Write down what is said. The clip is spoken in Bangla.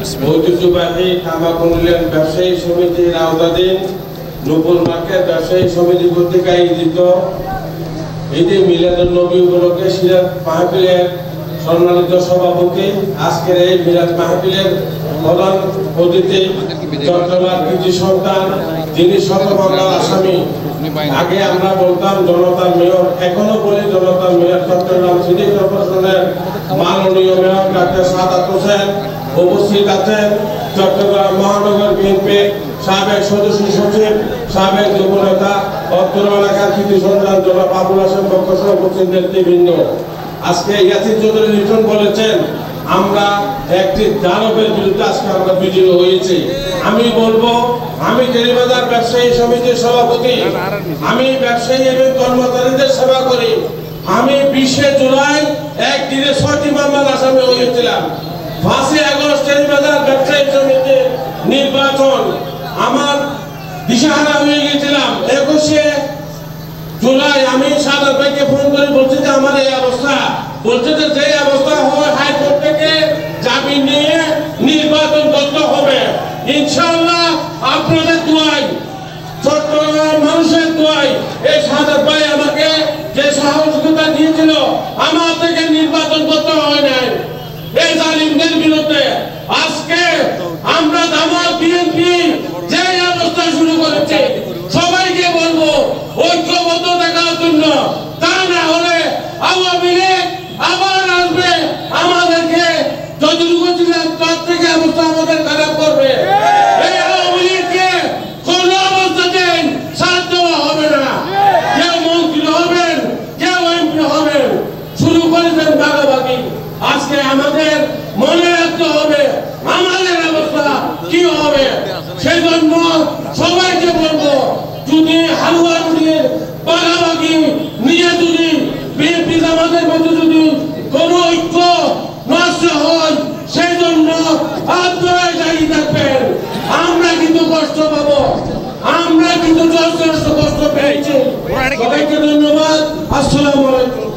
ঐতিহ্যবাহী তামাকুল ব্যবসায়ী সমিতির আওতাধীন নূপুর মার্কেট ব্যবসায়ী সমিতি কর্তৃক আয়োজিত ঈদে মিলাদুন নবী উপলক্ষে সিরাত মাহফিলের সম্মানিত সভাপতি, আজকের এই মিলাদ মাহফিলের প্রধান অতিথি চট্টগ্রাম কৃতি সন্তান, যিনি শতভাগা আসামি। আগে আমরা বলতাম জনতার মেয়র, এখনো বলি জনতার মেয়র, চট্টগ্রাম সিটি কর্পোরেশনের মাননীয় মেয়র ডাক্তার সাদাত হোসেন উপস্থিত আছেন। চট্টগ্রাম মহানগর বিএনপির সাবেক সদস্য সচিব, সাবেক যুবনেতা, অত্তর এলাকার কৃতি সন্তান জনাব আবুল হাসেম পক্ষ সহ উপস্থিত নেতৃবৃন্দ। আজকে ইয়াসিন চৌধুরী লিটন বলেছেন আমরা একটি দানবের বিরুদ্ধে আজকে আমরা বিজয়ী হয়েছি। আমি বলবো, আমি টেরিবাজার ব্যবসায়ী সমিতির সভাপতি, আমি ব্যবসায়ী এবং কর্মচারীদের সেবা করি। আমি 20 জুলাই একদিনে 6টি মামলার আসামি হয়েছিলাম। 5 আগস্ট টেরিবাজার ব্যবসায়ী সমিতির নির্বাচন আমার দিশাহারা হয়ে গেছিলাম। 21 জুলাই আমি সাদাত ভাইকে ফোন করে বলছি যে আমার এই অবস্থা, বলছে যে অবস্থা হয় হাইকোর্ট থেকে জামিন নিয়ে নির্বাচন করতে হবে। ইনশাআল্লাহ আপনাদের দোয়ায়, চট্টগ্রাম মানুষের দোয়ায় এই সাদাত ভাই আমাকে যে সহযোগিতা দিয়েছিল, আমার থেকে নির্বাচন করতে হয় নাই এই জালিমদের বিরুদ্ধে। আজকে আমরা জামাত বিএনপি যে অবস্থা শুরু করেছে, সবাইকে বলবো ঐক্যবদ্ধ থাকার জন্য। তা না হলে আওয়ামী লীগ আবার আসবে, আমাদেরকে যতটুকু ছিলাম তার থেকে অবস্থা আমাদের খারাপ করবে। এই আওয়ামী লীগকে কোন অবস্থাতেই সাথ দেওয়া হবে না। কেউ মন্ত্রী হবেন, কেউ এমপি হবেন, শুরু করেছেন ভাগাভাগি। আজকে আমাদের মনে রাখতে হবে আমাদের অবস্থা কি হবে। সেই জন্য সবাইকে বলবো, যদি হালুয়া রুটির ভাগাভাগি নিয়ে যদি বিএনপি জামাতের মধ্যে যদি কোনো ঐক্য নষ্ট হয়, সেই জন্য আপনারা দায়ী থাকবেন। আমরা কিন্তু কষ্ট পাবো, আমরা কিন্তু যথেষ্ট কষ্ট পেয়েছি। সবাইকে ধন্যবাদ। আসসালামু আলাইকুম।